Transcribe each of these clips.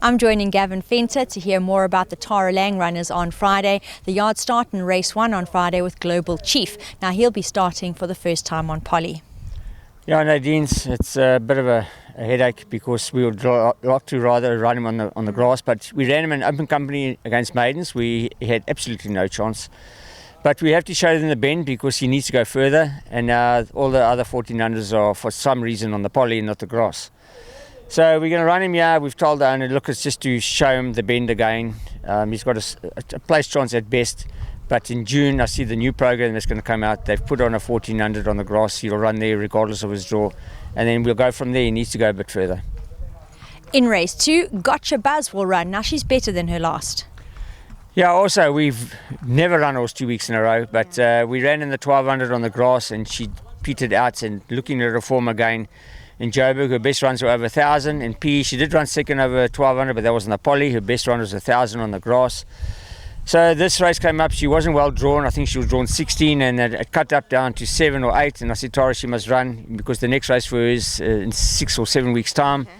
I'm joining Gavin Fenter to hear more about the Tara LAING runners on Friday. The yard start in race 1 on Friday with Global Chief. Now he'll be starting for the first time on Polly. Yeah, Nadine, it's a bit of a headache because we would like to rather run him on the grass, but we ran him in open company against maidens. We had absolutely no chance. But we have to show them the bend because he needs to go further, and all the other 1400s are for some reason on the Polly and not the grass. So we're going to run him here. We've told the owner, look, it's just to show him the bend again. He's got a place chance at best. But in June, I see the new program that's going to come out. They've put on a 1400 on the grass. He'll run there regardless of his draw. And then we'll go from there. He needs to go a bit further. In race 2, Gotchabaz will run. Now she's better than her last. Yeah, also, we've never run horse 2 weeks in a row. But we ran in the 1200 on the grass and she petered out. And looking at her form again, in Joburg, her best runs were over 1,000. In P, she did run second over 1,200, but that was on the Polly. Her best run was 1,000 on the grass. So this race came up, she wasn't well drawn. I think she was drawn 16 and it cut up down to 7 or 8. And I said, Tara, she must run because the next race for her is in 6 or 7 weeks' time. Okay.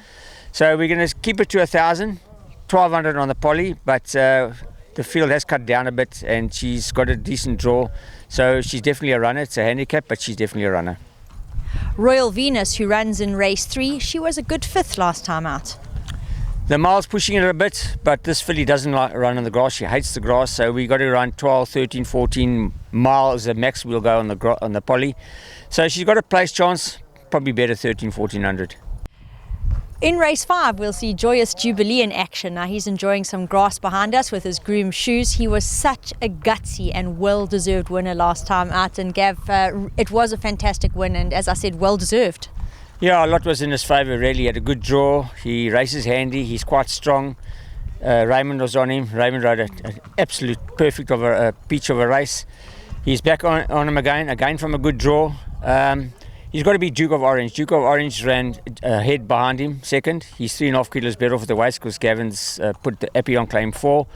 So we're going to keep it to 1,000, 1,200 on the Polly, but the field has cut down a bit and she's got a decent draw. So she's definitely a runner. It's a handicap, but she's definitely a runner. Royal Venus, who runs in race 3, she was a good 5th last time out. The mile's pushing it a bit, but this filly doesn't like run on the grass. She hates the grass, so we got to run 12, 13, 14 miles. The max we'll go on the Polly. So she's got a place chance, probably better 13, 1400. In race 5, we'll see Joyous Jubilee in action. Now he's enjoying some grass behind us with his groom shoes. He was such a gutsy and well-deserved winner last time out. And Gav, it was a fantastic win, and as I said, well-deserved. Yeah, a lot was in his favour really. He had a good draw. He races handy. He's quite strong. Raymond was on him. Raymond rode an absolute perfect of a peach of a race. He's back on him again from a good draw. He's got to be Duke of Orange. Duke of Orange ran ahead behind him, second. He's 3.5 kilos better off the waist because Gavin's put the Appy on claim 4.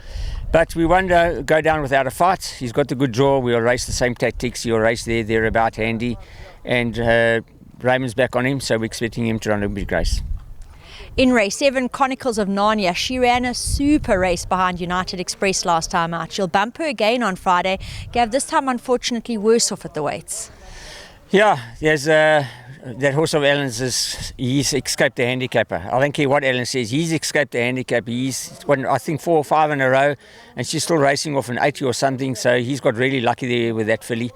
But we won't go down without a fight. He's got the good draw. We'll race the same tactics. He'll race there. They're about handy. And Raymond's back on him, so we're expecting him to run a big race. In race 7, Chronicles of Narnia, she ran a super race behind United Express last time out. She'll bump her again on Friday. Gav, this time unfortunately worse off at the weights. Yeah, there's that horse of Ellen's, he's escaped the handicapper. I don't care what Ellen says, he's escaped the handicap. He's won, I think, 4 or 5 in a row, and she's still racing off an 80 or something, so he's got really lucky there with that filly.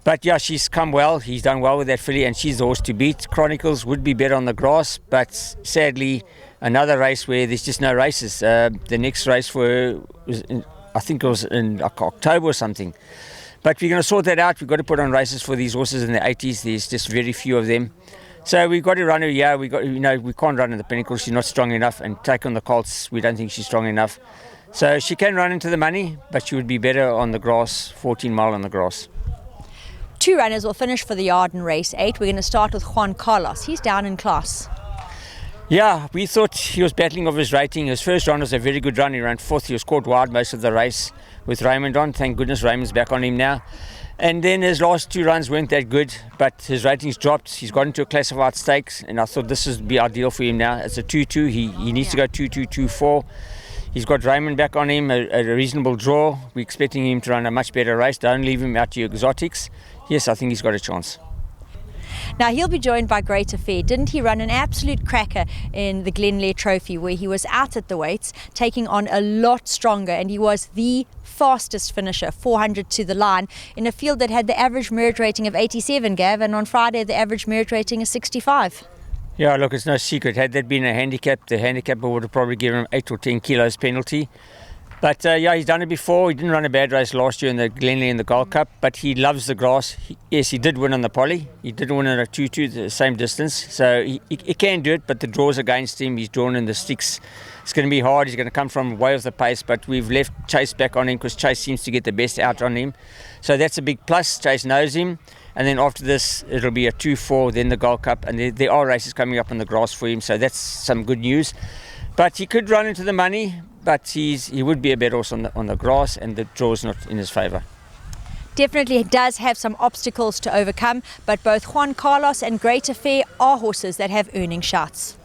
But yeah, she's come well. He's done well with that filly, and she's the horse to beat. Chronicles would be better on the grass, but sadly, another race where there's just no races. The next race for her was I think it was in October or something. But we're going to sort that out. We've got to put on races for these horses in the 80s. There's just very few of them. So we've got to run her. Yeah, we can't run in the Pinnacle. She's not strong enough. And take on the Colts, we don't think she's strong enough. So she can run into the money, but she would be better on the grass, 14 mile on the grass. 2 runners will finish for the yard in race 8. We're going to start with Juan Carlos. He's down in class. Yeah, we thought he was battling of his rating. His first run was a very good run. He ran 4th. He was caught wide most of the race with Raymond on. Thank goodness Raymond's back on him now. And then his last 2 runs weren't that good, but his ratings dropped. He's got into a classified stakes, and I thought this would be ideal for him now. It's a 2-2. He needs to go 2-2, 2-4. He's got Raymond back on him, a reasonable draw. We're expecting him to run a much better race. Don't leave him out to your exotics. Yes, I think he's got a chance. Now he'll be joined by Great Affair. Didn't he run an absolute cracker in the Glenlair Trophy where he was out at the weights, taking on a lot stronger, and he was the fastest finisher, 400 to the line, in a field that had the average merit rating of 87, Gav, and on Friday the average merit rating is 65. Yeah, look, it's no secret. Had that been a handicap, the handicapper would have probably given him 8 or 10 kilos penalty. But yeah, he's done it before. He didn't run a bad race last year in the Glenlair in the Gold Cup, but he loves the grass. Yes, he did win on the Polly. He did win at a 2-2, the same distance. So he can do it, but the draw's against him. He's drawn in the sticks. It's going to be hard. He's going to come from way off the pace, but we've left Chase back on him because Chase seems to get the best out on him. So that's a big plus. Chase knows him. And then after this, it'll be a 2-4, then the Gold Cup. And there are races coming up on the grass for him, so that's some good news. But he could run into the money, but he would be a better horse on the grass, and the draw's not in his favour. Definitely does have some obstacles to overcome, but both Juan Carlos and Great Affair are horses that have earning shots.